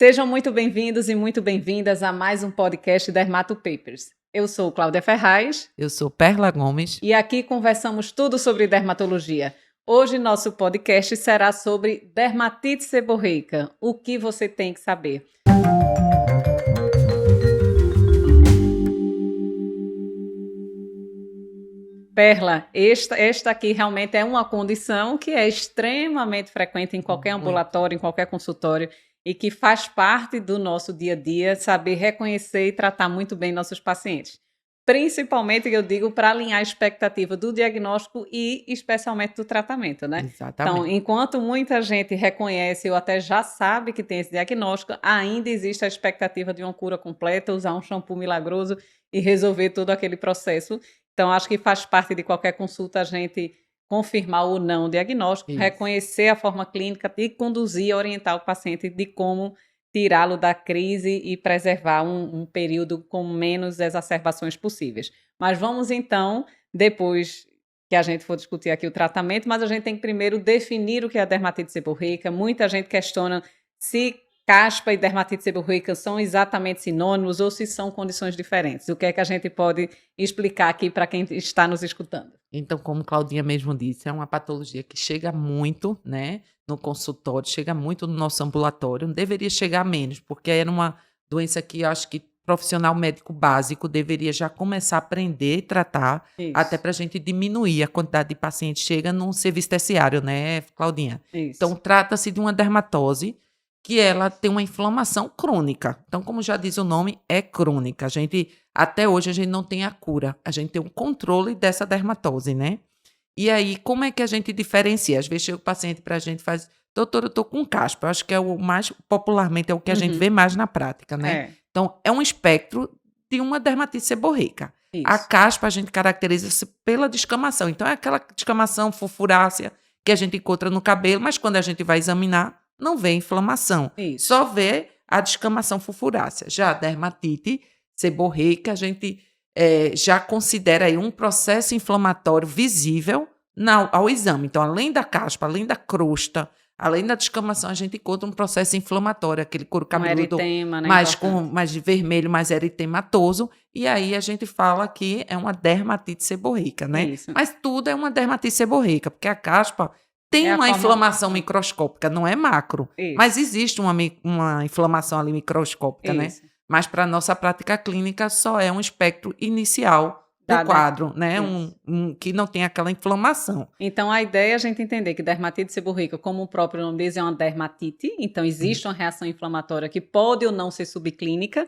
Sejam muito bem-vindos e muito bem-vindas a mais um podcast Dermato Papers. Eu sou Cláudia Ferraz. Eu sou Perla Gomes. E aqui conversamos tudo sobre dermatologia. Hoje nosso podcast será sobre dermatite seborreica. O que você tem que saber? Perla, esta aqui realmente é uma condição que é extremamente frequente em qualquer ambulatório, em qualquer consultório, e que faz parte do nosso dia a dia saber reconhecer e tratar muito bem nossos pacientes. Principalmente, eu digo, para alinhar a expectativa do diagnóstico e especialmente do tratamento, né? Exatamente. Então, enquanto muita gente reconhece ou até já sabe que tem esse diagnóstico, ainda existe a expectativa de uma cura completa, usar um shampoo milagroso e resolver todo aquele processo. Então, acho que faz parte de qualquer consulta a gente confirmar ou não o diagnóstico, reconhecer a forma clínica e conduzir, orientar o paciente de como tirá-lo da crise e preservar um período com menos exacerbações possíveis. Mas vamos então, depois que a gente for discutir aqui o tratamento, mas a gente tem que primeiro definir o que é a dermatite seborreica. Muita gente questiona se caspa e dermatite seborreica são exatamente sinônimos ou se são condições diferentes. O que é que a gente pode explicar aqui para quem está nos escutando? Então, como Claudinha mesmo disse, é uma patologia que chega muito, né, no consultório, chega muito no nosso ambulatório, não deveria chegar menos, porque era uma doença que eu acho que profissional médico básico deveria já começar a aprender e tratar, até para a gente diminuir a quantidade de pacientes que chega num serviço terciário, né, Claudinha? Isso. Então, trata-se de uma dermatose que ela tem uma inflamação crônica. Então, como já diz o nome, é crônica. Até hoje, a gente não tem a cura. A gente tem um controle dessa dermatose, né? E aí, como é que a gente diferencia? Às vezes chega o paciente para a gente e faz, doutor, eu estou com caspa. Eu acho que é o mais, popularmente, é o que a gente vê mais na prática, né? Então, é um espectro de uma dermatite seborreica. Isso. A caspa a gente caracteriza pela descamação. Então, é aquela descamação furfurácea que a gente encontra no cabelo, mas quando a gente vai examinar, não vê inflamação. Isso. Só vê a descamação furfurácea. Já a dermatite seborreica, a gente já considera aí um processo inflamatório visível ao exame. Então, além da caspa, além da crosta, além da descamação, a gente encontra um processo inflamatório, aquele couro cabeludo eritema, né, mais vermelho, mais eritematoso, e aí a gente fala que é uma dermatite seborreica, né? Isso. Mas tudo é uma dermatite seborreica, porque a caspa tem uma inflamação microscópica, não é macro, mas existe uma inflamação ali microscópica, né? Mas para a nossa prática clínica só é um espectro inicial do quadro, né? Que não tem aquela inflamação. Então, a ideia é a gente entender que dermatite seborreica, como o próprio nome diz, é uma dermatite. Então, existe uma reação inflamatória que pode ou não ser subclínica.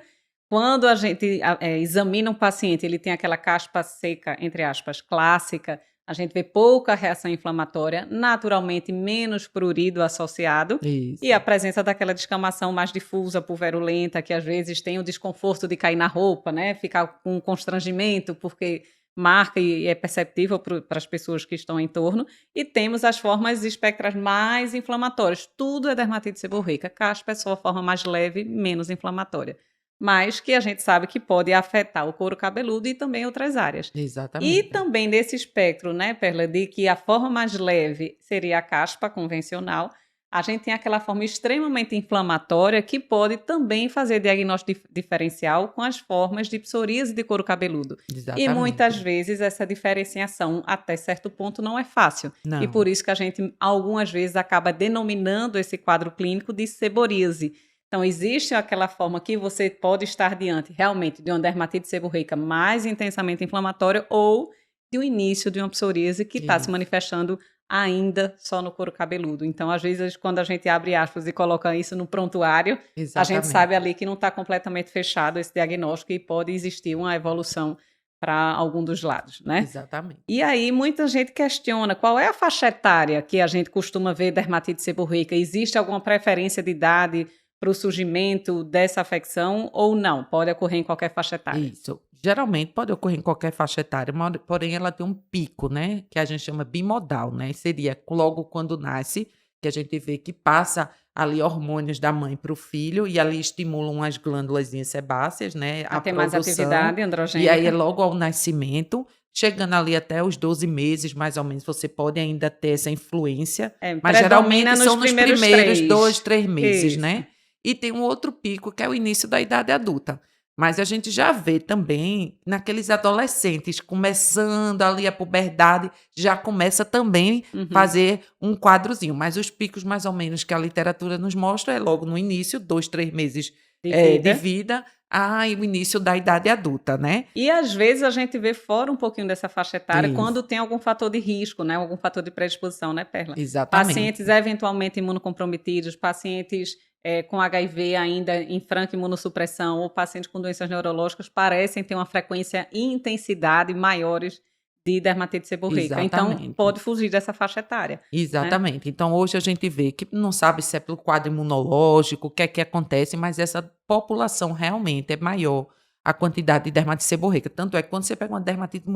Quando a gente examina um paciente, ele tem aquela caspa seca, entre aspas, clássica, a gente vê pouca reação inflamatória, naturalmente menos prurido associado. Isso. E a presença daquela descamação mais difusa, pulverulenta, que às vezes tem o desconforto de cair na roupa, né? Ficar com constrangimento, porque marca e é perceptível para as pessoas que estão em torno. E temos as formas espectrais mais inflamatórias. Tudo é dermatite seborreica. Caspa é só a forma mais leve, menos inflamatória. Mas que a gente sabe que pode afetar o couro cabeludo e também outras áreas. Exatamente. E também nesse espectro, né, Perla, de que a forma mais leve seria a caspa convencional, a gente tem aquela forma extremamente inflamatória que pode também fazer diagnóstico diferencial com as formas de psoríase de couro cabeludo. Exatamente. E muitas vezes essa diferenciação até certo ponto não é fácil. Não. E por isso que a gente algumas vezes acaba denominando esse quadro clínico de seboríase. Então, existe aquela forma que você pode estar diante realmente de uma dermatite seborreica mais intensamente inflamatória ou de um início de uma psoríase que está se manifestando ainda só no couro cabeludo. Então, às vezes, quando a gente abre aspas e coloca isso no prontuário, a gente sabe ali que não está completamente fechado esse diagnóstico e pode existir uma evolução para algum dos lados, né? Exatamente. E aí, muita gente questiona qual é a faixa etária que a gente costuma ver dermatite seborreica. Existe alguma preferência de idade para o surgimento dessa afecção ou não? Pode ocorrer em qualquer faixa etária? Isso. Geralmente pode ocorrer em qualquer faixa etária, porém ela tem um pico, né? Que a gente chama bimodal, né? Seria logo quando nasce, que a gente vê que passa ali hormônios da mãe para o filho e ali estimulam as glândulas sebáceas, né? A ter mais atividade androgênica. E aí é logo ao nascimento, chegando ali até os 12 meses, mais ou menos, você pode ainda ter essa influência. Mas geralmente são nos primeiros 2, 3 meses, isso, né? e tem um outro pico que é o início da idade adulta. Mas a gente já vê também naqueles adolescentes começando ali a puberdade, já começa também Uhum. fazer um quadrozinho. Mas os picos mais ou menos que a literatura nos mostra é logo no início, 2, 3 meses De de vida. vida, e o início da idade adulta, né? E às vezes a gente vê fora um pouquinho dessa faixa etária Isso, quando tem algum fator de risco, né? Algum fator de predisposição, né, Perla? Pacientes exatamente. eventualmente imunocomprometidos, pacientes com HIV ainda em franca imunossupressão ou pacientes com doenças neurológicas parecem ter uma frequência e intensidade maiores de dermatite seborreica. Então, Exatamente. pode fugir dessa faixa etária, né? Exatamente. Então, hoje a gente vê que não sabe se é pelo quadro imunológico, o que é que acontece, mas essa população realmente é maior a quantidade de dermatite seborreica. Tanto é que quando você pega uma dermatite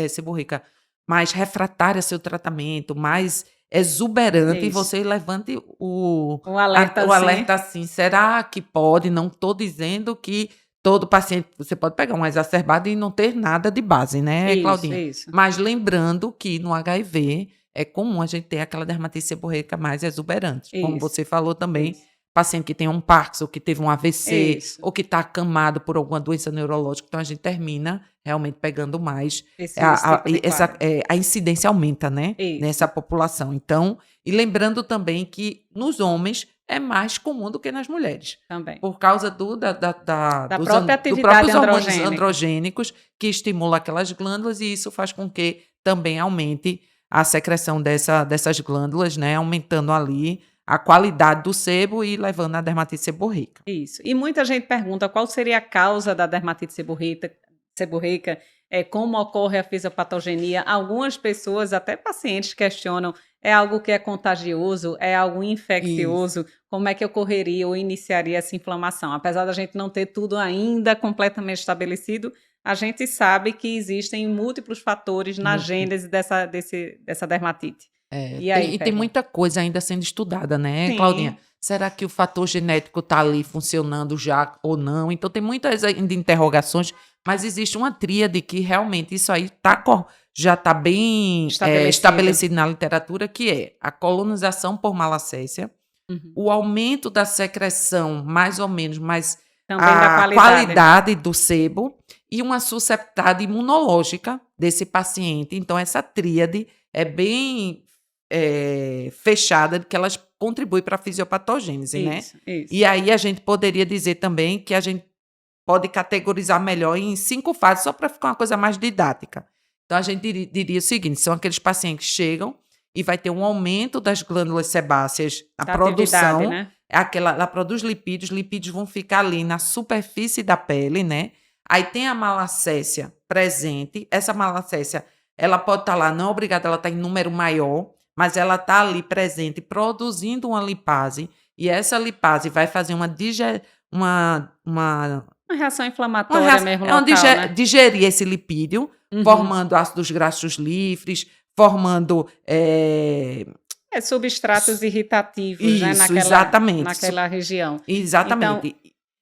seborreica mais refratária ao seu tratamento, mais exuberante, Isso. você levante Um o alertazinho. alerta assim, será que pode? Não estou dizendo que todo paciente, você pode pegar um exacerbado e não ter nada de base, né, Isso, Claudinha? isso. Mas lembrando que no HIV é comum a gente ter aquela dermatite seborreica mais exuberante. Como Isso, você falou também, isso. paciente que tem um Parkinson, que teve um AVC, Isso. ou que está acamado por alguma doença neurológica, então a gente termina realmente pegando mais, Esse tipo de quadro. a incidência aumenta, né, Isso, nessa população. Então, e lembrando também que nos homens é mais comum do que nas mulheres, também. por causa Da própria do atividade próprios hormônios androgênica. androgênicos que estimulam aquelas glândulas e isso faz com que também aumente a secreção dessas glândulas, né, aumentando ali a qualidade do sebo e levando à dermatite seborreica. Isso. E muita gente pergunta qual seria a causa da dermatite seborreica, como ocorre a fisiopatogenia. Algumas pessoas, até pacientes, questionam: é algo que é contagioso? É algo Isso. infeccioso? Como é que ocorreria ou iniciaria essa inflamação? Apesar da gente não ter tudo ainda completamente estabelecido, a gente sabe que existem múltiplos fatores na gênese dessa dermatite. E aí, Tem Perla? muita coisa ainda sendo estudada, né, Claudinha? Sim, Será que o fator genético está ali funcionando já ou não? Então tem muitas ainda interrogações, mas existe uma tríade que realmente isso aí já está bem estabelecida. estabelecido na literatura, que é a colonização por malacésia, Uhum. o aumento da secreção, mais ou menos, mas Também da a qualidade. qualidade do sebo e uma susceptibilidade imunológica desse paciente. Então, essa tríade é bem fechada de que elas contribuem para a fisiopatogênese, né? Isso, isso. E aí a gente poderia dizer também que a gente pode categorizar melhor em 5 fases, só para ficar uma coisa mais didática. Então, a gente diria o seguinte: são aqueles pacientes que chegam e vai ter um aumento das glândulas sebáceas, a Da atividade, produção, né? ela produz lipídios, lipídios vão ficar ali na superfície da pele, né? Aí tem a malacésia presente, essa malacésia, ela pode estar lá, não é obrigada ela estar em número maior, mas ela está ali presente, produzindo uma lipase, e essa lipase vai fazer Uma reação uma inflamatória reação mesmo é uma local, né? digerir esse lipídio, Uhum. formando ácidos graxos livres, formando, Substratos s irritativos, né, isso, naquela exatamente, naquela região. Então, exatamente.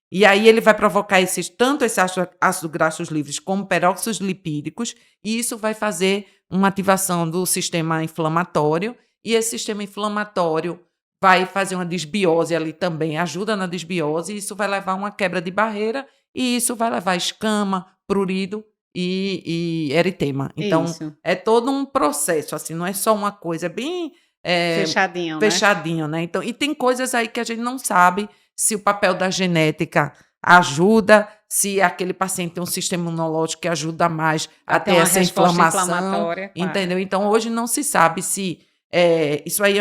E aí ele vai provocar tanto esse ácido graxos livres como peróxidos lipídicos, e isso vai fazer uma ativação do sistema inflamatório, e esse sistema inflamatório vai fazer uma desbiose ali também, ajuda na desbiose, e isso vai levar a uma quebra de barreira, e isso vai levar a escama, prurido e eritema. Então, isso, é todo um processo, assim, não é só uma coisa, é bem, fechadinho, né? fechadinho, né. Então e tem coisas aí que a gente não sabe se o papel da genética ajuda, se aquele paciente tem um sistema imunológico que ajuda mais Para a ter ter uma essa resposta inflamação, inflamatória, claro. entendeu. Então hoje não se sabe se, isso aí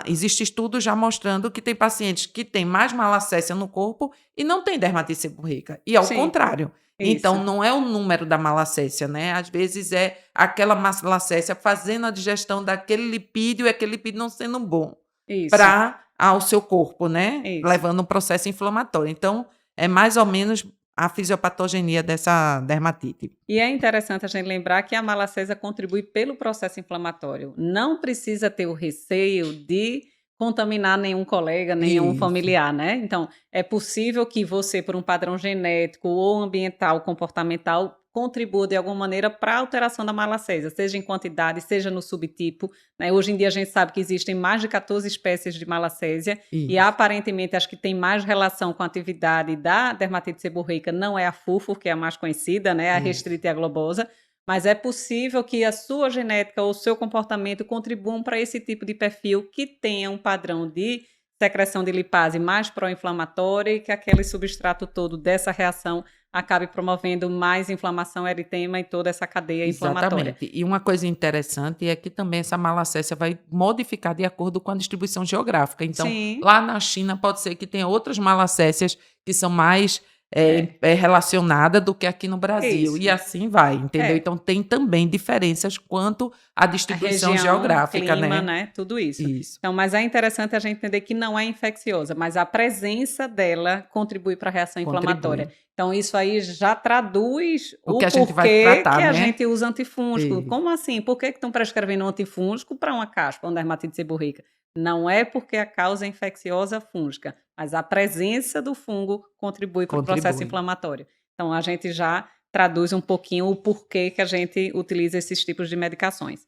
existe estudo já mostrando que tem pacientes que têm mais malacésia no corpo e não tem dermatite seborreica, e ao Sim, contrário. Então isso, não é o número da malacésia, né, às vezes é aquela malacésia fazendo a digestão daquele lipídio e aquele lipídio não sendo bom isso, para ao seu corpo, né, isso. levando um processo inflamatório. Então, é mais ou menos a fisiopatogenia dessa dermatite. E é interessante a gente lembrar que a malacésia contribui pelo processo inflamatório. Não precisa ter o receio de contaminar nenhum colega, nenhum Isso, familiar, né? Então, é possível que você, por um padrão genético ou ambiental, comportamental, contribua de alguma maneira para a alteração da malacésia, seja em quantidade, seja no subtipo, né? Hoje em dia a gente sabe que existem mais de 14 espécies de malacésia e Isso. aparentemente acho que tem mais relação com a atividade da dermatite seborreica, não é a FUFO, que é a mais conhecida, né? A Isso. restrita e a globosa, mas é possível que a sua genética ou o seu comportamento contribuam para esse tipo de perfil que tenha um padrão de secreção de lipase mais pró-inflamatória e que aquele substrato todo dessa reação acabe promovendo mais inflamação, eritema e toda essa cadeia inflamatória. Exatamente. E uma coisa interessante é que também essa malacésia vai modificar de acordo com a distribuição geográfica. Então, Sim, lá na China pode ser que tenha outras malacésias que são mais é. relacionadas do que aqui no Brasil. Isso. E assim vai, entendeu? É. Então, tem também diferenças quanto à A distribuição região, geográfica, clima, né? né? Tudo isso. Isso. Então, mas é interessante a gente entender que não é infecciosa, mas a presença dela contribui para a reação inflamatória. Contribui. Então, isso aí já traduz O o que a gente vai porquê tratar, que a né? gente usa antifúngico. Isso. Como assim? Por que estão prescrevendo um antifúngico para uma caspa, uma dermatite seborreica? Não é porque a causa é infecciosa fúngica, mas a presença do fungo contribui para o processo Contribui. inflamatório. Então, a gente já traduz um pouquinho o porquê que a gente utiliza esses tipos de medicações.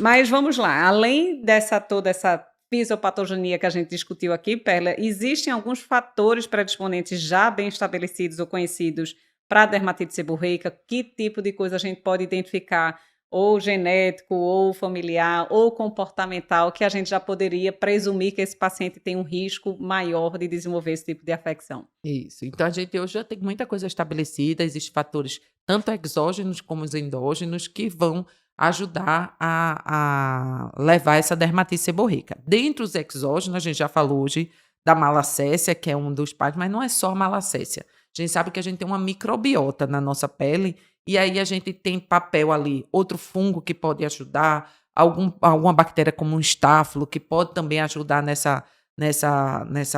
Mas vamos lá, além dessa toda essa fisiopatogenia que a gente discutiu aqui, Perla, existem alguns fatores predisponentes já bem estabelecidos ou conhecidos para a dermatite seborreica? Que tipo de coisa a gente pode identificar, ou genético, ou familiar, ou comportamental, que a gente já poderia presumir que esse paciente tem um risco maior de desenvolver esse tipo de afecção? Isso. Então, a gente hoje já tem muita coisa estabelecida, existem fatores tanto exógenos como os endógenos que vão ajudar a levar essa dermatite seborreica. Dentre os exógenos, a gente já falou hoje da malacésia, que é um dos pais, mas não é só a malacésia. A gente sabe que a gente tem uma microbiota na nossa pele e aí a gente tem papel ali, outro fungo que pode ajudar, alguma bactéria como um estáfilo que pode também ajudar nessa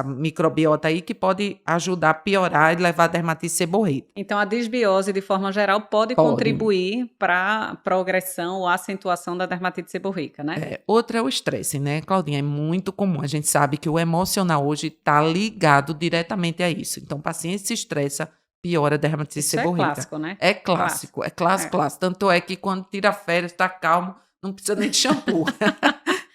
microbiota aí que pode ajudar a piorar e levar a dermatite seborreica. Então, a disbiose, de forma geral, pode Pode. contribuir para a progressão ou acentuação da dermatite seborreica, né? Outra é o estresse, né, Claudinha? É muito comum. A gente sabe que o emocional hoje está ligado diretamente a isso. Então, o paciente se estressa, piora a dermatite Isso é seborreica. clássico, né? É clássico, é clássico, É. clássico. Tanto é que quando tira férias, está calmo, não precisa nem de shampoo.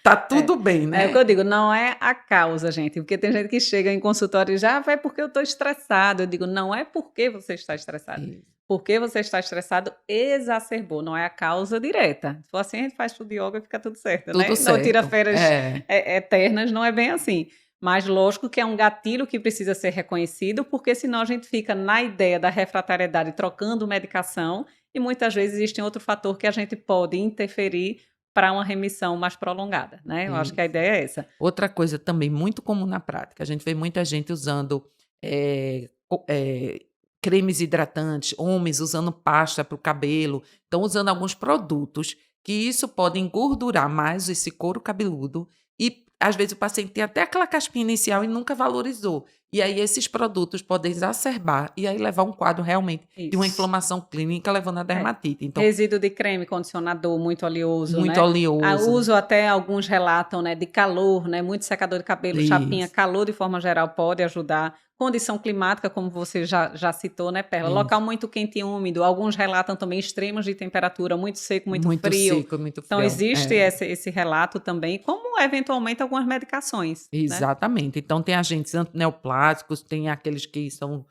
Tá tudo bem, É o que né? eu digo, não é a causa, gente, porque tem gente que chega em consultório e já vai porque eu estou estressado. Eu digo, não é porque você está estressado. Isso. Porque você está estressado exacerbou, não é a causa direta. Se for assim, a gente faz tudo yoga e fica tudo certo, né? Tudo Não tira certo. férias eternas, não é bem assim. Mas lógico que é um gatilho que precisa ser reconhecido, porque senão a gente fica na ideia da refratariedade trocando medicação e muitas vezes existe outro fator que a gente pode interferir para uma remissão mais prolongada, né? Eu acho que a Isso. ideia é essa. Outra coisa também muito comum na prática, a gente vê muita gente usando cremes hidratantes, homens usando pasta para o cabelo, estão usando alguns produtos que isso pode engordurar mais esse couro cabeludo e às vezes o paciente tem até aquela caspinha inicial e nunca valorizou. E aí esses produtos podem exacerbar e aí levar um quadro realmente de uma Isso. inflamação clínica levando a dermatite. Então, Resíduo de creme, condicionador muito oleoso, muito né? oleoso. Uso até alguns relatam, né, de calor, né? Muito secador de cabelo, chapinha, Isso. calor de forma geral pode ajudar. Condição climática, como você já citou, né, Perla? Isso. Local muito quente e úmido. Alguns relatam também extremos de temperatura, muito seco, muito frio. Seco, muito Então, frio. existe esse relato também, como eventualmente algumas medicações, né? Exatamente. Então, tem agentes antineoplásicos, tem aqueles que são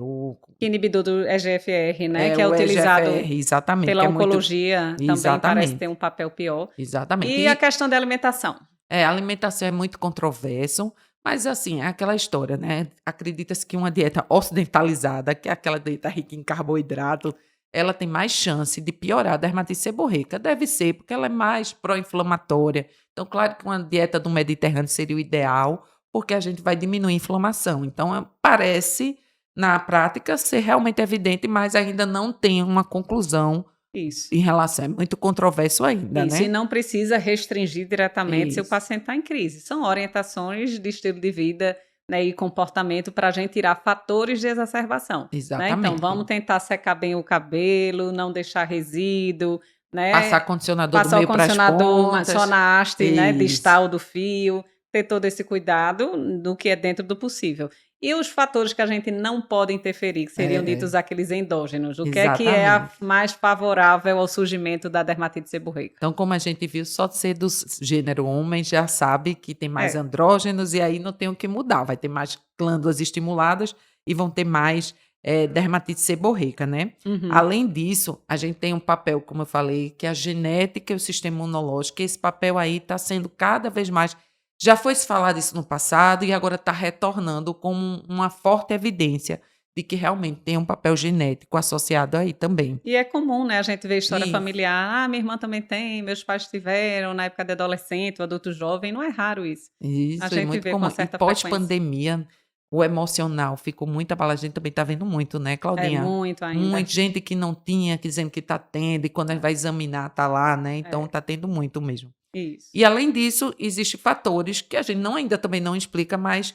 o Inibidor do EGFR, né? Que é o utilizado EGFR, exatamente, pela que é muito oncologia, também parece ter exatamente, um papel pior. exatamente. E a questão da alimentação? A alimentação é muito controverso, mas assim, é aquela história, né, acredita-se que uma dieta ocidentalizada, que é aquela dieta rica em carboidrato, ela tem mais chance de piorar a dermatite seborreica. Deve ser, porque ela é mais pró-inflamatória. Então, claro que uma dieta do Mediterrâneo seria o ideal, porque a gente vai diminuir a inflamação. Então, parece, na prática, ser realmente evidente, mas ainda não tem uma conclusão Isso. em relação. É muito controverso ainda, Isso, né? e não precisa restringir diretamente se o Isso. paciente está em crise. São orientações de estilo de vida, né, e comportamento para a gente tirar fatores de exacerbação. Né? Exatamente. Então, vamos tentar secar bem o cabelo, não deixar resíduo, né? Passar condicionador do Passar o meio para as condicionador pontas. só na haste, né, Isso. distal do fio. ter todo esse cuidado do que é dentro do possível. E os fatores que a gente não pode interferir, que seriam ditos aqueles endógenos, o que é Exatamente. mais favorável ao surgimento da dermatite seborreica? Então, como a gente viu, só de ser do gênero homem já sabe que tem mais É. andrógenos e aí não tem o que mudar. Vai ter mais glândulas estimuladas e vão ter mais dermatite seborreica, né? Uhum. Além disso, a gente tem um papel, como eu falei, que é a genética e o sistema imunológico. Esse papel aí está sendo cada vez mais. Já foi se falado isso no passado e agora está retornando como uma forte evidência de que realmente tem um papel genético associado aí também. E é comum, né, a gente ver história Isso. familiar. Ah, minha irmã também tem, meus pais tiveram, na época de adolescente, ou adulto jovem. Não é raro isso. Isso, A é gente muito vê com comum. uma E certa frequência. pós-pandemia, o emocional ficou muito abalado. A gente também está vendo muito, né, É Claudinha? muito ainda. Muita gente que não tinha, que dizendo que está tendo, e quando vai examinar, está lá, né? Então, É. está tendo muito mesmo. Isso. E, além disso, existem fatores que a gente ainda também não explica, mas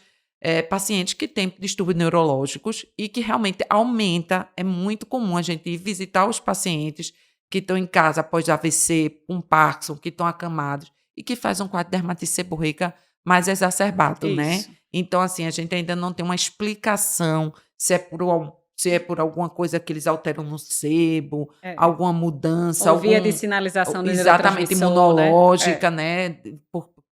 pacientes que têm distúrbios neurológicos e que realmente aumenta. É muito comum a gente ir visitar os pacientes que estão em casa após AVC, com Parkinson, que estão acamados e que faz um quadro de dermatite seborreica mais exacerbado, né? Isso. Então, assim, a gente ainda não tem uma explicação se é por alguma coisa que eles alteram no sebo, É. alguma mudança, Ou via de sinalização do exatamente neurotransmissor, né? imunológica, né?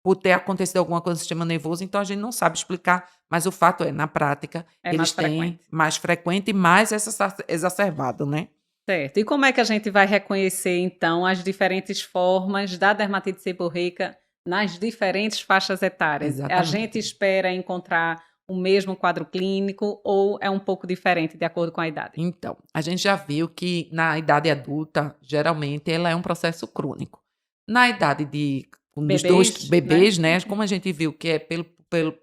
Por ter acontecido alguma coisa no sistema nervoso, então a gente não sabe explicar, mas o fato é, na prática, É eles mais têm frequente. mais frequente e mais exacerbado, né? Certo. E como é que a gente vai reconhecer, então, as diferentes formas da dermatite seborreica nas diferentes faixas etárias? A Exatamente. gente espera encontrar o mesmo quadro clínico ou é um pouco diferente de acordo com a idade? Então, a gente já viu que na idade adulta, geralmente, ela é um processo crônico. Na idade dos dois bebês, né? Como a gente viu que é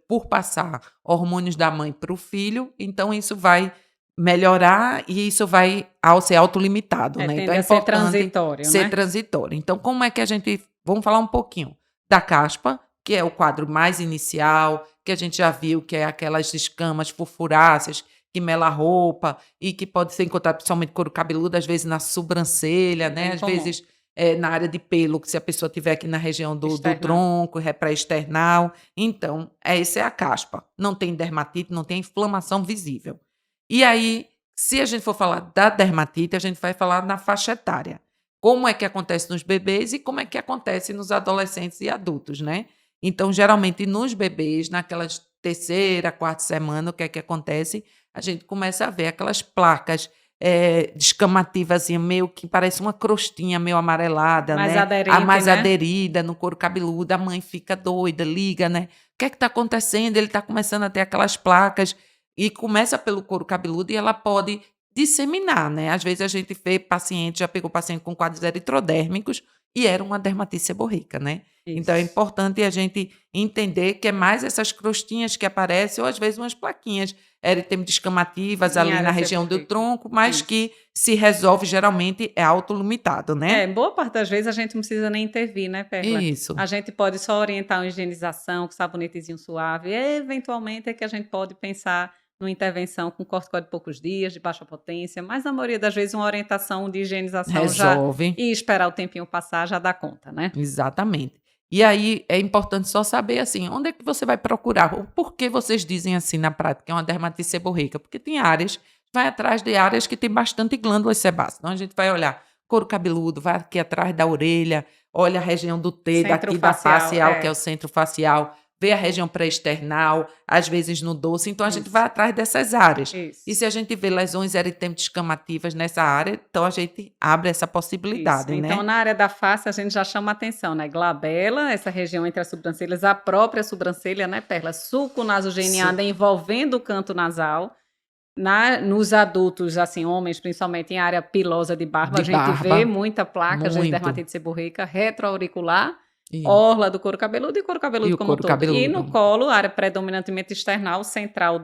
por passar hormônios da mãe para o filho, então isso vai melhorar e isso vai ser autolimitado, né? Então Tende é a ser importante transitório, ser né? transitório. Então, como é que a gente. Vamos falar um pouquinho da caspa, que é o quadro mais inicial, que a gente já viu que é aquelas escamas furfuráceas que mela a roupa e que pode ser encontrado principalmente couro cabeludo, às vezes na sobrancelha, né? Bem Às comum. vezes na área de pelo, que se a pessoa tiver aqui na região do External. tronco, pré-external. Então, essa é a caspa. Não tem dermatite, não tem inflamação visível. E aí, se a gente for falar da dermatite, a gente vai falar na faixa etária. Como é que acontece nos bebês e como é que acontece nos adolescentes e adultos, né? Então, geralmente, nos bebês, naquelas terceira, quarta semana, o que é que acontece? A gente começa a ver aquelas placas descamativas, assim, meio que parece uma crostinha meio amarelada, Mais né? aderente, Mais né? aderida no couro cabeludo, a mãe fica doida, liga, né? O que é que está acontecendo? Ele está começando a ter aquelas placas e começa pelo couro cabeludo e ela pode disseminar, né? Às vezes a gente vê paciente, já pegou paciente com quadros eritrodérmicos e era uma dermatite seborreica, né? Então é Isso. importante a gente entender que é mais essas crostinhas que aparecem ou às vezes umas plaquinhas eritema-descamativas Em ali área na região do seborreica. tronco, mas Isso. que se resolve geralmente é autolimitado, né? Boa parte das vezes a gente não precisa nem intervir, né, Perla? Isso. A gente pode só orientar uma higienização com sabonetezinho suave. E, eventualmente é que a gente pode pensar numa intervenção com corticoide de poucos dias, de baixa potência, mas na maioria das vezes uma orientação de higienização Resolve. e esperar o tempinho passar já dá conta, né? Exatamente. E aí é importante só saber assim, onde é que você vai procurar? Por que vocês dizem assim na prática, é uma dermatite seborreica? Porque tem áreas, vai atrás de áreas que tem bastante glândulas sebáceas. Então a gente vai olhar couro cabeludo, vai aqui atrás da orelha, olha a região do T, Centro daqui da facial, facial, que é o centro facial, vê a região pré-external, às vezes no dorso. Então a gente Isso. vai atrás dessas áreas. Isso. E se a gente vê lesões eritema-descamativas nessa área, então a gente abre essa possibilidade, Isso. né? Então, na área da face, a gente já chama atenção, né? Glabela, essa região entre as sobrancelhas, a própria sobrancelha, né, Perla? Sulco nasogeniano envolvendo o canto nasal. Nos adultos, assim, homens, principalmente em área pilosa de barba, De a gente barba, vê muita placa, às vezes muito. dermatite seborreica, retroauricular, E, orla do couro cabeludo e couro cabeludo o como um couro todo. E cabeludo. no colo, área predominantemente external, central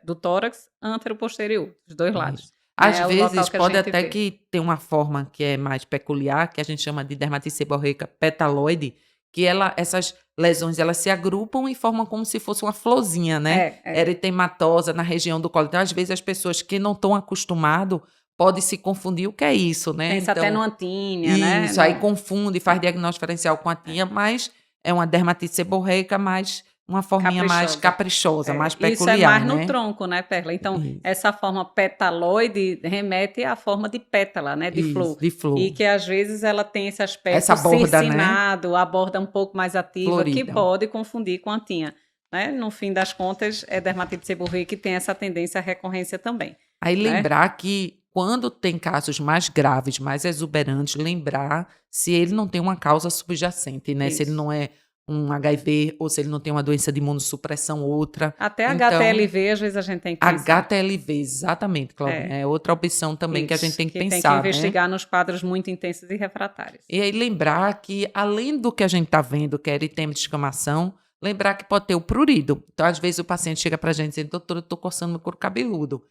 do tórax, antero-posterior, dos dois lados. Isso. Às É o local vezes que a pode gente até vê. que ter uma forma que é mais peculiar, que a gente chama de dermatite seborreica petaloide, que essas lesões elas se agrupam e formam como se fosse uma florzinha, né? Eritematosa na região do colo. Então, às vezes, as pessoas que não estão acostumadas podem se confundir o que é isso, né? Pensa até numa tínia, né? Isso, aí confunde, faz diagnóstico diferencial com a tinha, mas é uma dermatite seborreica, mas uma forminha mais caprichosa, mais Isso é peculiar, mais no né? tronco, né, Perla? Então, Isso, essa forma petaloide remete à forma de pétala, né, de flor. de flor. E que às vezes ela tem esse aspecto Essa borda, né? cercinado, a borda um pouco mais ativa, que Florida. pode confundir com a antinha. Né? No fim das contas, é dermatite seborreica que tem essa tendência à recorrência também. Aí né? lembrar que quando tem casos mais graves, mais exuberantes, lembrar se ele não tem uma causa subjacente, né? Se ele não é um HIV ou se ele não tem uma doença de imunossupressão outra. Até então, HTLV, às vezes a gente tem que pensar. HTLV, exatamente, Claudinha. É outra opção também que a gente tem que pensar, tem que investigar nos quadros muito intensos e refratários. E aí lembrar que, além do que a gente está vendo, que é eritema de escamação, lembrar que pode ter o prurido. Então, às vezes, o paciente chega para a gente dizendo, doutora, eu estou coçando meu couro cabeludo.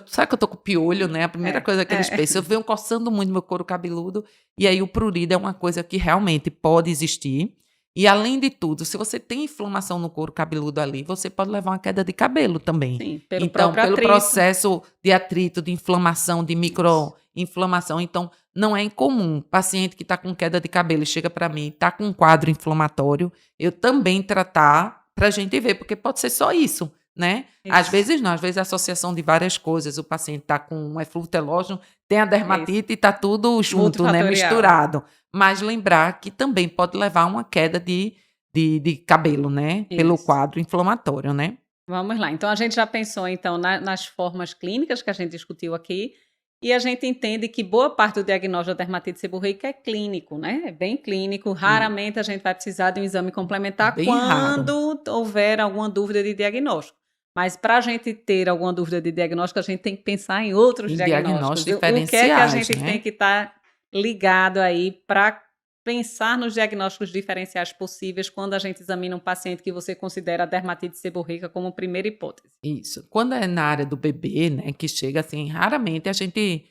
Sabe que eu estou com piolho, né? A primeira coisa que eles pensam, eu venho coçando muito meu couro cabeludo. E aí, o prurido é uma coisa que realmente pode existir. E, além de tudo, se você tem inflamação no couro cabeludo ali, você pode levar uma queda de cabelo também. Sim, pelo então, próprio pelo atrito. processo de atrito, de inflamação, de microinflamação. Então, não é incomum. Paciente que está com queda de cabelo e chega para mim, está com um quadro inflamatório, eu também tratar para a gente ver, porque pode ser só isso, né? Isso. Às vezes não, às vezes a associação de várias coisas. O paciente está com um eflúvio telógeno, tem a dermatite e está tudo junto, né? Misturado. Mas lembrar que também pode levar a uma queda de cabelo, né? Isso. Pelo quadro inflamatório, né? Vamos lá. Então, a gente já pensou então nas formas clínicas que a gente discutiu aqui. E a gente entende que boa parte do diagnóstico da dermatite seborreica é clínico, né? É bem clínico. Raramente a gente vai precisar de um exame complementar quando houver alguma dúvida de diagnóstico. Mas para a gente ter alguma dúvida de diagnóstico, a gente tem que pensar em outros diagnósticos. Diferenciais, o que é que a gente né? tem que estar ligado aí para pensar nos diagnósticos diferenciais possíveis quando a gente examina um paciente que você considera a dermatite seborreica como primeira hipótese. Isso. Quando é na área do bebê, né, que chega assim, raramente a gente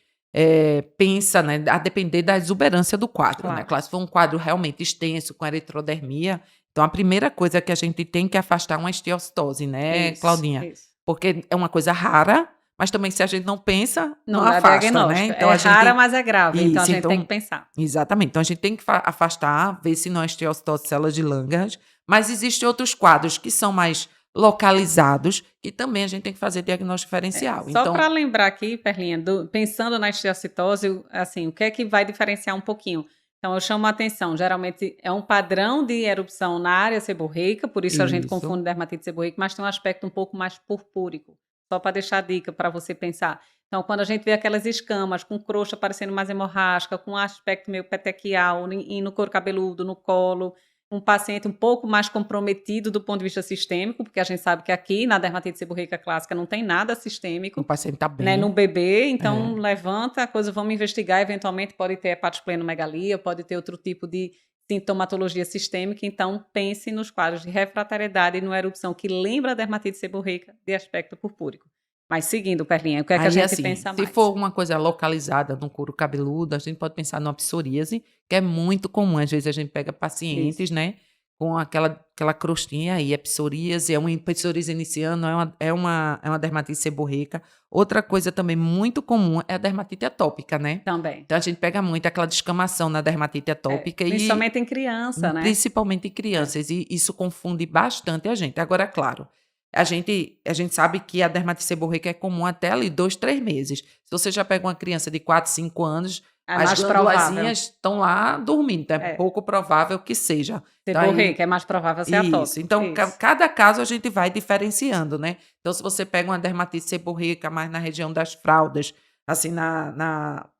pensa, né, a depender da exuberância do quadro, né? Claro, se for um quadro realmente extenso, com eritrodermia, então a primeira coisa que a gente tem que afastar é uma esteocitose, né, Claudinha? Isso. Porque é uma coisa rara, mas também se a gente não pensa, não afasta, né? Então, é rara, mas é grave, então a gente tem que pensar. Exatamente, então a gente tem que afastar, ver se não é esteocitose de células de Langerhans, mas existem outros quadros que são mais localizados, que também a gente tem que fazer diagnóstico diferencial. Só para lembrar aqui, Perlinha, pensando na esteocitose, assim, o que é que vai diferenciar um pouquinho? Então, eu chamo a atenção, geralmente é um padrão de erupção na área seborreica, por isso a gente confunde dermatite seborreica, mas tem um aspecto um pouco mais purpúrico. Só para deixar a dica para você pensar. Então, quando a gente vê aquelas escamas com crosta parecendo mais hemorrágica, com um aspecto meio petequial, e no couro cabeludo, no colo, um paciente um pouco mais comprometido do ponto de vista sistêmico, porque a gente sabe que aqui na dermatite seborreica clássica não tem nada sistêmico. O paciente está bem. Né, no bebê, então levanta a coisa, vamos investigar, eventualmente pode ter hepatosplenomegalia, pode ter outro tipo de sintomatologia sistêmica, então pense nos quadros de refratariedade e numa erupção que lembra a dermatite seborreica de aspecto purpúrico. Mas seguindo, Perlinha, o que é que a gente pensa mais? Se for alguma coisa localizada no couro cabeludo, a gente pode pensar numa psoríase, que é muito comum. Às vezes a gente pega pacientes, né, com aquela crostinha aí, é psoríase, é uma psoríase iniciando, é uma dermatite seborreica. Outra coisa também muito comum é a dermatite atópica, né? Também. Então a gente pega muito aquela descamação na dermatite atópica. Principalmente em criança, né? Principalmente em crianças, e isso confunde bastante a gente. Agora, claro, a gente sabe que a dermatite seborreica é comum até ali 2, 3 meses. Se você já pega uma criança de 4, 5 anos, as glândulazinhas estão lá dormindo. Então é pouco provável que seja. Seborreica, é mais provável ser atópico. Isso. Então, cada caso a gente vai diferenciando, né? Então, se você pega uma dermatite seborreica mais na região das fraldas, assim, na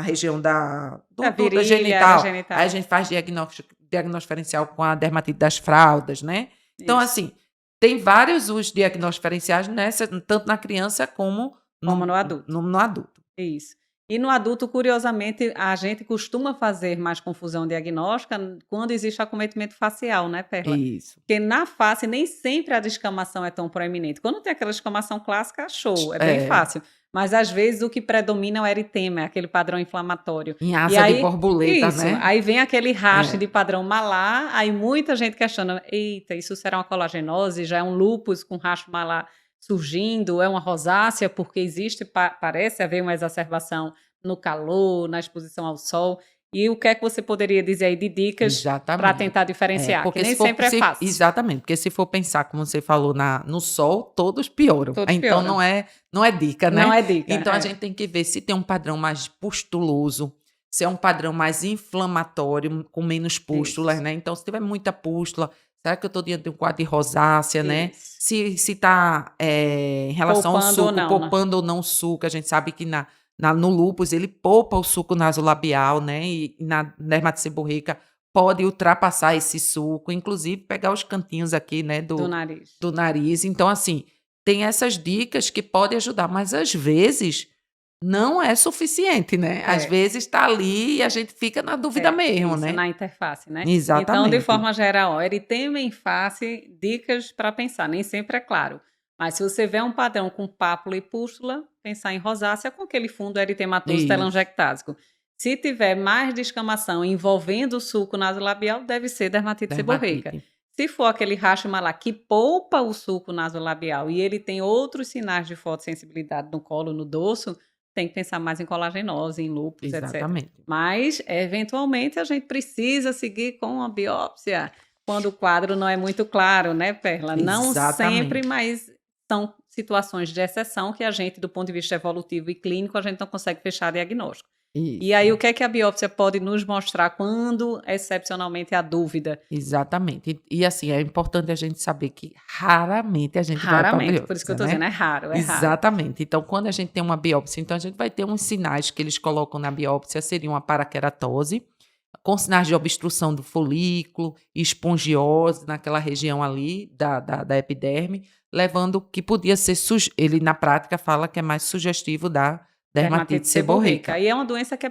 região da virilha, genital, aí a gente faz diagnóstico diferencial com a dermatite das fraldas, né? Então, assim, tem vários os diagnósticos diferenciais, tanto na criança como no adulto. No adulto. Isso. E no adulto, curiosamente, a gente costuma fazer mais confusão diagnóstica quando existe acometimento facial, né, Perla? Isso. Porque na face nem sempre a descamação é tão proeminente. Quando tem aquela descamação clássica, show, é bem fácil. Mas às vezes o que predomina é o eritema, é aquele padrão inflamatório. Em asa de borboleta, isso, né? Aí vem aquele raste de padrão malar, aí muita gente questiona, eita, isso será uma colagenose? Já é um lúpus com racho malar surgindo, é uma rosácea, porque parece haver uma exacerbação no calor, na exposição ao sol. E o que é que você poderia dizer aí de dicas para Exatamente. tentar diferenciar? Que Porque nem sempre é fácil. exatamente, porque se for pensar, como você falou, no sol, todos pioram. Todos Então pioram. não é dica, Não né? é dica. Então a gente tem que ver se tem um padrão mais pustuloso, se é um padrão mais inflamatório, com menos pústulas, Isso. né? Então, se tiver muita pústula, será que eu estou diante de um quadro de rosácea, né? Isso. Se está em relação ao Poupando ou suco, não, né? poupando ou não o suco, a gente sabe que no lúpus ele poupa o suco nasolabial, né? E na dermatite seborreica pode ultrapassar esse suco, inclusive pegar os cantinhos aqui, né, Do nariz. do nariz. Então, assim, tem essas dicas que podem ajudar, mas às vezes não é suficiente, né? Às É. vezes está ali e a gente fica na dúvida mesmo, Isso, né? na interface, né? Então, de Exatamente. forma geral, ó, eritema em face, dicas para pensar, nem sempre é claro. Mas se você vê um padrão com pápula e pústula, pensar em rosácea com aquele fundo eritematoso Isso. telangiectásico. Se tiver mais descamação envolvendo o suco nasolabial, deve ser dermatite seborreica. Dermatite. Se for aquele racho malar que poupa o suco nasolabial e ele tem outros sinais de fotossensibilidade no colo, no dorso, tem que pensar mais em colagenose, em lúpus, etc. Exatamente. Mas, eventualmente, a gente precisa seguir com a biópsia quando o quadro não é muito claro, né, Perla? Não Exatamente. sempre, mas são situações de exceção que a gente, do ponto de vista evolutivo e clínico, a gente não consegue fechar diagnóstico. Isso. E aí, o que é que a biópsia pode nos mostrar quando, excepcionalmente, há dúvida? Exatamente. E assim, é importante a gente saber que raramente a gente vai para a Raramente, biópsia, por isso que eu estou né? dizendo, é raro, é raro. Exatamente. Então, quando a gente tem uma biópsia, então a gente vai ter uns sinais que eles colocam na biópsia, seriam a paraqueratose, com sinais de obstrução do folículo, espongiose naquela região ali da epiderme, levando que podia ser, ele na prática fala que é mais sugestivo da dermatite seborreica. E é uma doença que é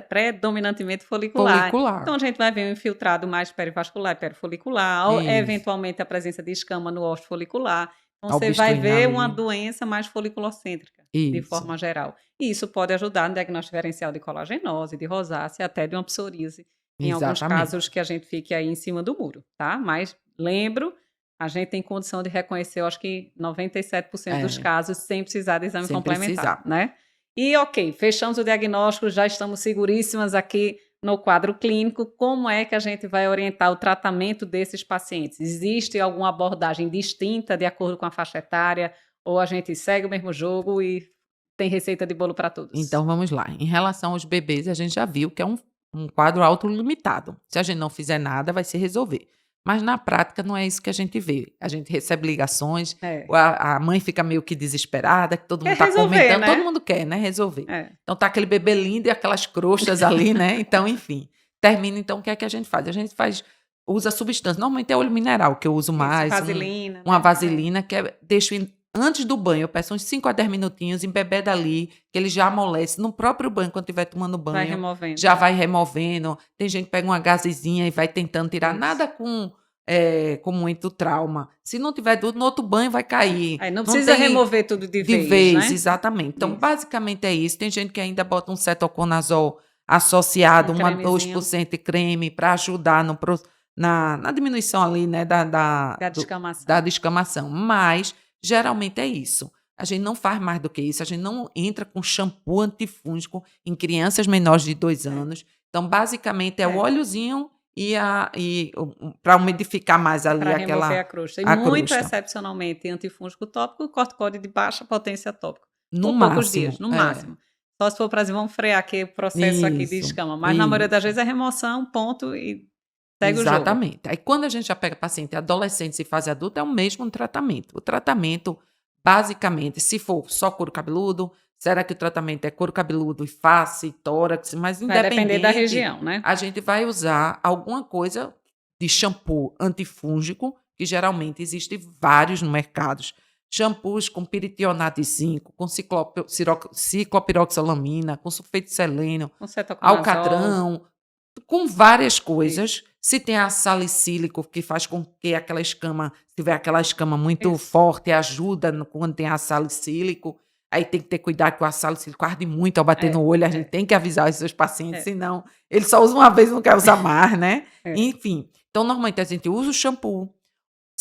predominantemente folicular. Folicular. Então, a gente vai ver um infiltrado mais perivascular e perifolicular, ou Isso. eventualmente a presença de escama no ósseo folicular. Então, você vai ver uma doença mais foliculocêntrica, de Isso. forma geral. E isso pode ajudar no diagnóstico diferencial de colagenose, de rosácea, até de uma psoríase, em alguns Exatamente. casos que a gente fique aí em cima do muro, tá? Mas, lembro, a gente tem condição de reconhecer, eu acho que 97% dos casos sem precisar de exame Sem complementar, precisar. né? E ok, fechamos o diagnóstico, já estamos seguríssimas aqui no quadro clínico. Como é que a gente vai orientar o tratamento desses pacientes? Existe alguma abordagem distinta de acordo com a faixa etária? Ou a gente segue o mesmo jogo e tem receita de bolo para todos? Então vamos lá. Em relação aos bebês, a gente já viu que é um quadro autolimitado. Se a gente não fizer nada, vai se resolver. Mas na prática não é isso que a gente vê. A gente recebe ligações, a mãe fica meio que desesperada, que todo mundo está comentando, né? todo mundo quer, né, resolver. É. Então tá aquele bebê lindo e aquelas crostas ali, né? Então, enfim. Termina, então, o que é que a gente faz? A gente usa substância. Normalmente é óleo mineral que eu uso mais. Vaselina. Uma vaselina que deixo antes do banho. Eu peço uns 5 a 10 minutinhos, embebeda ali, que ele já amolece. No próprio banho, quando estiver tomando banho, Vai removendo. já vai removendo. Tem gente que pega uma gazezinha e vai tentando tirar. Isso. Nada com muito trauma. Se não tiver dúvida, no outro banho vai cair. Aí não precisa remover tudo de vez, né? Exatamente. Então, Isso. basicamente é isso. Tem gente que ainda bota um cetoconazol associado, uma cremezinho. 2% de creme para ajudar na diminuição ali, né, da descamação. Mas, geralmente é isso. A gente não faz mais do que isso. A gente não entra com shampoo antifúngico em crianças menores de 2 anos. Então, basicamente, é o óleozinho para umidificar mais ali pra aquela remover a crosta. E a muito crosta. excepcionalmente antifúngico tópico e corticóide de baixa potência tópico. No Por máximo. poucos dias, no máximo. Só se for para dizer, vamos frear aqui o processo aqui de escama. Mas na maioria das vezes é remoção, ponto, e segue o jogo. Exatamente. Aí quando a gente já pega paciente adolescente e fase adulta, é o mesmo tratamento. O tratamento, basicamente, se for só couro cabeludo, será que o tratamento é couro cabeludo e face, tórax, mas independente. Vai depender da região, né? A gente vai usar alguma coisa de shampoo antifúngico, que geralmente existe vários no mercado. Shampoos com piritionato de zinco, com ciclopiroxalamina, com sulfeto de selênio, Com cetoconazol, alcatrão, com várias coisas. Isso. Se tem a salicílico, que faz com que aquela escama, se tiver aquela escama muito forte, ajuda quando tem a salicílico. Aí tem que ter cuidado que o salicílico arde muito ao bater no olho. A gente tem que avisar os seus pacientes, senão ele só usa uma vez e não quer usar mais, né? Enfim. Então, normalmente a gente usa o shampoo.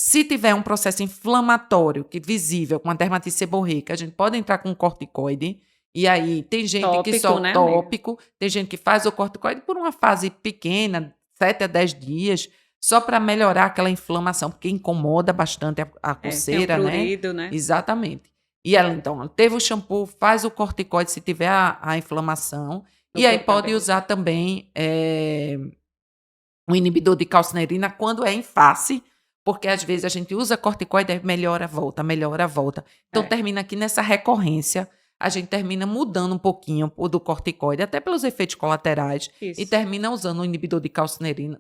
Se tiver um processo inflamatório que visível, com a dermatite seborreica, a gente pode entrar com um corticoide, E aí tem gente que Tópico, só né, amiga? tópico, tem gente que faz o corticoide por uma fase pequena, 7 a 10 dias, só para melhorar aquela inflamação, porque incomoda bastante a Tem um coceira, né? prurido, né? Exatamente. E ela, então, teve o shampoo, faz o corticoide se tiver a inflamação, No e aí couro pode cabeludo. usar também o inibidor de calcineurina quando é em face, porque às vezes a gente usa corticoide e melhora, volta, melhora, volta. Então termina aqui nessa recorrência, a gente termina mudando um pouquinho do corticoide, até pelos efeitos colaterais, e Isso. termina usando um inibidor de calcineurina,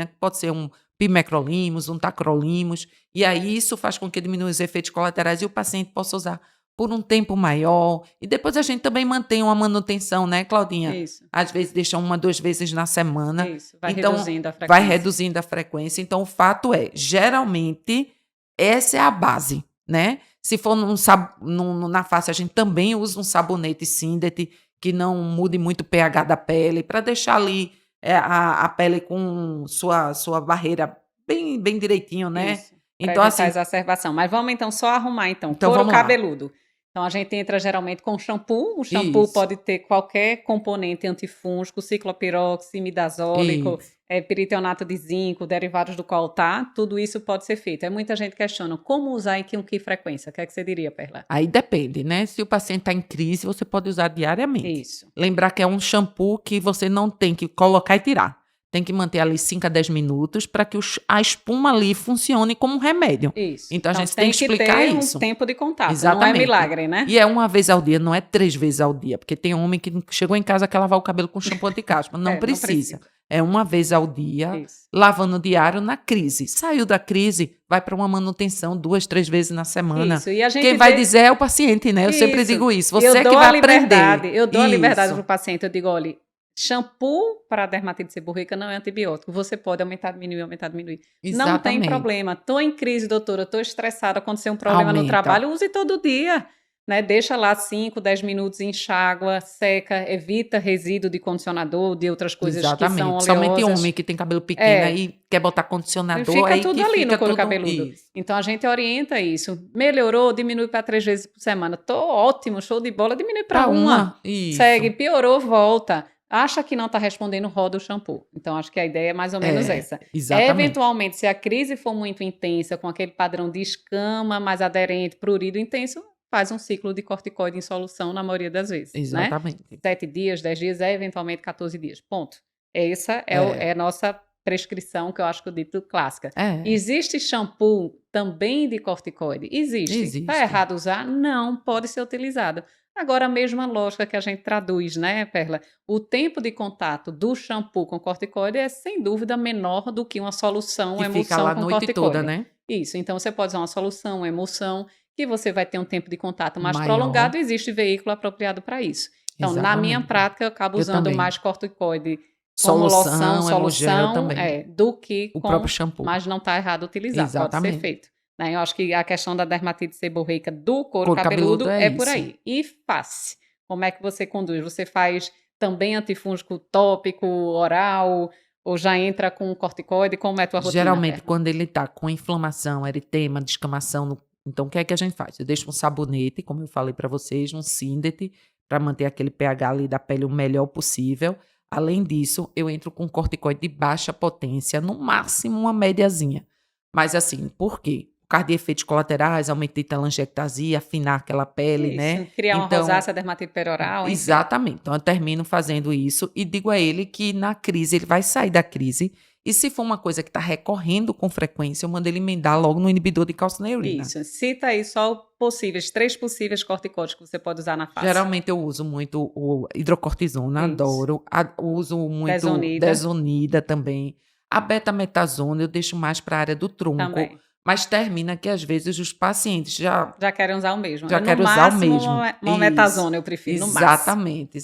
que pode ser um pimecrolimus, um tacrolimus, e aí isso faz com que diminua os efeitos colaterais e o paciente possa usar por um tempo maior. E depois a gente também mantém uma manutenção, né, Claudinha? Isso. Às vezes deixa 1, 2 vezes na semana. Isso. Vai Então, reduzindo a vai frequência. reduzindo a frequência. Então, o fato é, geralmente, essa é a base, né? Se for na face, a gente também usa um sabonete Sindet que não mude muito o pH da pele, para deixar ali a pele com sua barreira bem, bem direitinho, né? Isso. Então, Para evitar assim, a exacerbação. Mas vamos então só arrumar então. então Couro vamos lá. cabeludo. Então a gente entra geralmente com shampoo. O shampoo Isso. pode ter qualquer componente antifúngico, ciclopirox, imidazólico, Isso. peritonado de zinco, derivados do coltar. Tudo isso pode ser feito. Aí muita gente questiona como usar e com que frequência. O que é que você diria, Perla? Aí depende, né? Se o paciente está em crise, você pode usar diariamente. Isso. Lembrar que é um shampoo que você não tem que colocar e tirar. Tem que manter ali 5 a 10 minutos para que a espuma ali funcione como um remédio. Isso. Então, a gente tem que explicar ter isso. um tempo de contato. Exatamente. Não é milagre, né? E é uma vez ao dia, não é 3 vezes ao dia. Porque tem homem que chegou em casa quer lavar o cabelo com shampoo anti-caspa. Não precisa. É uma vez ao dia, Isso. lavando diário na crise. Saiu da crise, vai para uma manutenção 2, 3 vezes na semana. Isso. E a gente Quem vai dizer é o paciente, né? Eu sempre Isso. digo isso. Eu Você dou que vai a liberdade, aprender. Eu dou a liberdade Isso. para o paciente. Eu digo, olha, shampoo para dermatite seborreica não é antibiótico. Você pode aumentar, diminuir, aumentar, diminuir. Não tem Exatamente. problema. Estou em crise, doutora. Estou estressada. Aconteceu um problema no Aumenta. trabalho. Use todo dia. Né? Deixa lá 5, 10 minutos, enxágua, seca, evita resíduo de condicionador, de outras coisas Exatamente. que são oleosas. Somente homem que tem cabelo pequeno aí quer botar condicionador. Fica aí tudo que ali fica no couro tudo... cabeludo. Isso. Então a gente orienta isso. Melhorou, diminui para 3 vezes por semana. Tô ótimo, show de bola, diminui para uma. Isso. Segue, piorou, volta. Acha que não está respondendo, roda o shampoo. Então, acho que a ideia é mais ou menos essa. Exatamente. Eventualmente, se a crise for muito intensa, com aquele padrão de escama mais aderente, prurido intenso, faz um ciclo de corticoide em solução na maioria das vezes. Exatamente. Né? 7 dias, 10 dias, eventualmente 14 dias. Ponto. Essa é a nossa prescrição, que eu acho que eu dito clássica. Existe shampoo também de corticoide? Existe. Está errado usar? Não, pode ser utilizado. Agora, a mesma lógica que a gente traduz, né, Perla? O tempo de contato do shampoo com corticoide é, sem dúvida, menor do que uma solução, que emulsão fica lá com a noite corticoide. toda, né? Isso. Então, você pode usar uma solução, uma emulsão, que você vai ter um tempo de contato mais Maior. prolongado. Existe veículo apropriado para isso. Então, na minha prática, eu acabo usando mais corticoide como solução do que o próprio shampoo. Mas não está errado utilizar. Exatamente. Pode ser feito. Né? Eu acho que a questão da dermatite seborreica do couro cabeludo é por aí. E face. Como é que você conduz? Você faz também antifúngico tópico, oral, ou já entra com corticoide? Como é a tua rotina? Geralmente, quando ele está com inflamação, eritema, descamação, então o que é que a gente faz? Eu deixo um sabonete, como eu falei para vocês, um Sindet, para manter aquele pH ali da pele o melhor possível. Além disso, eu entro com corticoide de baixa potência, no máximo uma médiazinha. Mas assim, por quê? Por causa de efeitos colaterais, aumento de telangiectasia, afinar aquela pele, isso, né? Criar uma rosácea, dermatite peroral. Exatamente. Então, eu termino fazendo isso e digo a ele que na crise, ele vai sair da crise. E se for uma coisa que está recorrendo com frequência, eu mando ele emendar logo no inibidor de calcineurina. Isso. Cita aí só possíveis, 3 possíveis corticóides que você pode usar na face. Geralmente eu uso muito o hidrocortisona, adoro. Uso muito desonida também. A betametasona eu deixo mais para a área do tronco. Também. Mas termina que às vezes os pacientes já querem usar o mesmo. Já querem usar o mesmo. Uma metasona eu prefiro, Exatamente.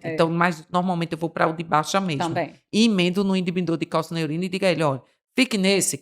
Então, mas normalmente eu vou para o de baixa mesmo. Também. E emendo no inibidor de calcineurina e digo a ele, olha, fique nesse,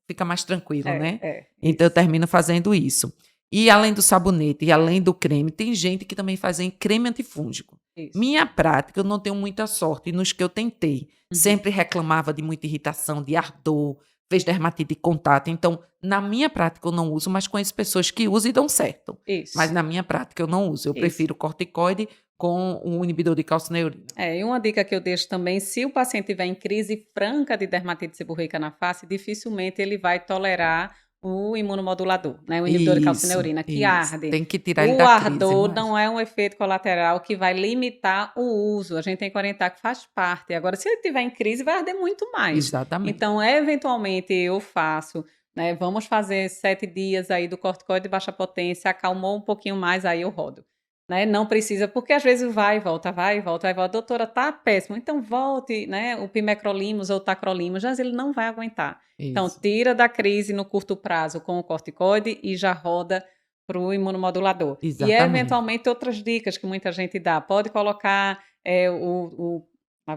fica mais tranquilo, né? Então, eu termino fazendo isso. E além do sabonete e além do creme, tem gente que também faz creme antifúngico. Isso. Minha prática, eu não tenho muita sorte. Nos que eu tentei, sempre reclamava de muita irritação, de ardor, fez dermatite de contato. Então, na minha prática eu não uso, mas conheço pessoas que usam e dão certo. Isso. Mas na minha prática eu não uso. Eu Isso. prefiro corticoide com um inibidor de calcineurina. E uma dica que eu deixo também, se o paciente tiver em crise franca de dermatite seborreica na face, dificilmente ele vai tolerar o imunomodulador, né? O inibidor de calcineurina, que arde. Tem que tirar ele O da crise. ardor não é um efeito colateral que vai limitar o uso. A gente tem que orientar que faz parte. Agora, se ele tiver em crise, vai arder muito mais. Exatamente. Então, eventualmente, eu faço, né? Vamos fazer 7 dias aí do corticoide de baixa potência, acalmou um pouquinho mais, aí eu rodo. Né? Não precisa, porque às vezes vai e volta, vai e volta, vai e volta. Doutora, tá péssimo, então volte, né? O pimecrolimus ou o tacrolimus, mas ele não vai aguentar. Isso. Então, tira da crise no curto prazo com o corticoide e já roda para o imunomodulador. Exatamente. E, eventualmente, outras dicas que muita gente dá. Pode colocar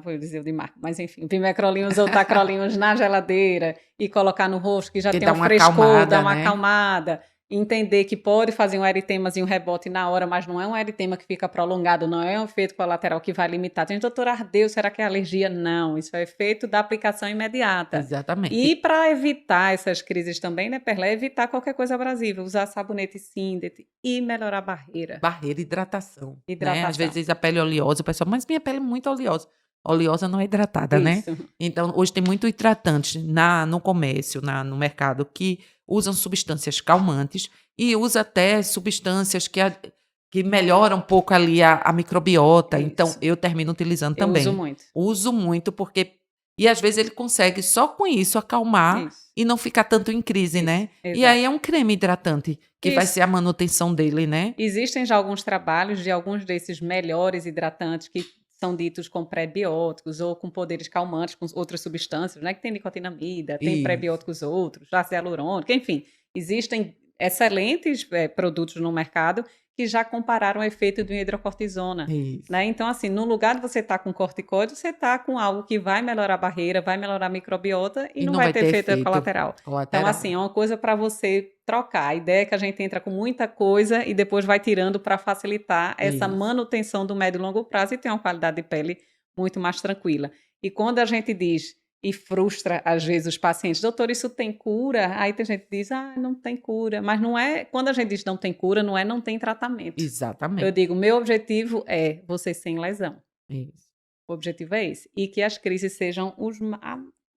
vou dizer o de marca, mas enfim, pimecrolimus ou tacrolimus na geladeira e colocar no rosto, que já Que tem dá um uma frescor, acalmada, dá uma né? acalmada. Entender que pode fazer um eritemazinho rebote na hora, mas não é um eritema que fica prolongado, não é um efeito colateral que vai limitar. Tem doutor, ardeu, será que é alergia? Não, isso é efeito da aplicação imediata. Exatamente. E para evitar essas crises também, né, Perla, evitar qualquer coisa abrasiva, usar sabonete Sindet e melhorar a barreira. Barreira, hidratação. Hidratação. Né? Às vezes a pele oleosa, o pessoal, mas minha pele é muito oleosa. Oleosa não é hidratada, Isso. né? Então, hoje tem muito hidratante no comércio, no mercado, que usam substâncias calmantes e usa até substâncias que melhoram um pouco ali a microbiota. Isso. Então, eu termino utilizando também. Uso muito. Uso muito porque... E às vezes ele consegue só com isso acalmar e não ficar tanto em crise, né? Exato. E aí é um creme hidratante que vai ser a manutenção dele, né? Existem já alguns trabalhos de alguns desses melhores hidratantes que são ditos com pré-bióticos ou com poderes calmantes, com outras substâncias, né? Que tem nicotinamida, tem pré-bióticos outros, ácido hialurônico, enfim. Existem excelentes produtos no mercado que já compararam o efeito de uma hidrocortisona. Né? Então, assim, no lugar de você estar com corticoide, você está com algo que vai melhorar a barreira, vai melhorar a microbiota e não vai ter efeito colateral. Então, assim, é uma coisa para você trocar. A ideia é que a gente entra com muita coisa e depois vai tirando para facilitar essa manutenção do médio e longo prazo e ter uma qualidade de pele muito mais tranquila. E quando a gente diz e frustra, às vezes, os pacientes. Doutor, isso tem cura? Aí tem gente que diz, não tem cura. Mas não é... Quando a gente diz não tem cura, não tem tratamento. Exatamente. Eu digo, meu objetivo é você sem lesão. Isso. O objetivo é esse. E que as crises sejam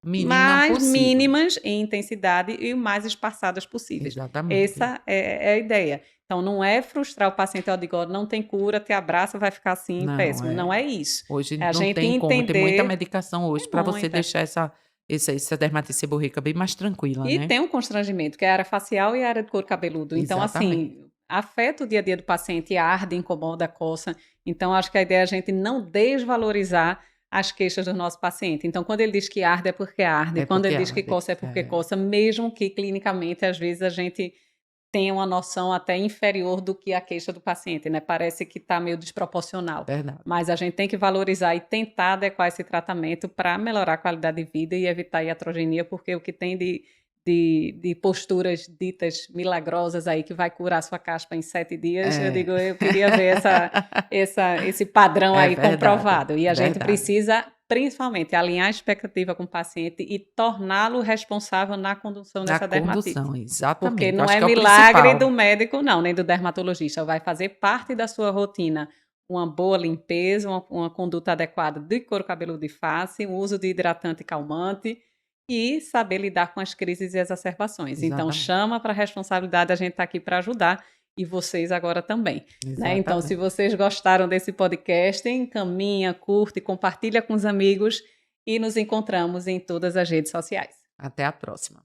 mais mínimas em intensidade e o mais espaçadas possíveis. Exatamente. Essa é a ideia. Então, não é frustrar o paciente, eu digo, não tem cura, te abraça, vai ficar assim, péssimo. Não é isso. Hoje não tem como, tem muita medicação hoje para você deixar essa dermatite seborreica bem mais tranquila, e né? tem um constrangimento, que é a área facial e a área do couro cabeludo. Então, assim, afeta o dia a dia do paciente, arde, incomoda, coça. Então, acho que a ideia é a gente não desvalorizar as queixas do nosso paciente. Então, quando ele diz que arde, é porque arde. Quando ele diz que coça, é porque coça. Mesmo que, clinicamente, às vezes, a gente tem uma noção até inferior do que a queixa do paciente, né? Parece que está meio desproporcional. Verdade. Mas a gente tem que valorizar e tentar adequar esse tratamento para melhorar a qualidade de vida e evitar a iatrogenia, porque o que tem de posturas ditas milagrosas aí que vai curar sua caspa em 7 dias, eu digo, eu queria ver esse padrão aí comprovado. E a gente precisa, principalmente, alinhar a expectativa com o paciente e torná-lo responsável na condução dessa dermatite. Exatamente. Porque não é milagre do médico, não, nem do dermatologista. Vai fazer parte da sua rotina uma boa limpeza, uma conduta adequada de couro cabeludo e face, o uso de hidratante e calmante, e saber lidar com as crises e exacerbações. Então, chama para a responsabilidade, a gente está aqui para ajudar, e vocês agora também. Né? Então, se vocês gostaram desse podcast, encaminha, curte, compartilha com os amigos, e nos encontramos em todas as redes sociais. Até a próxima.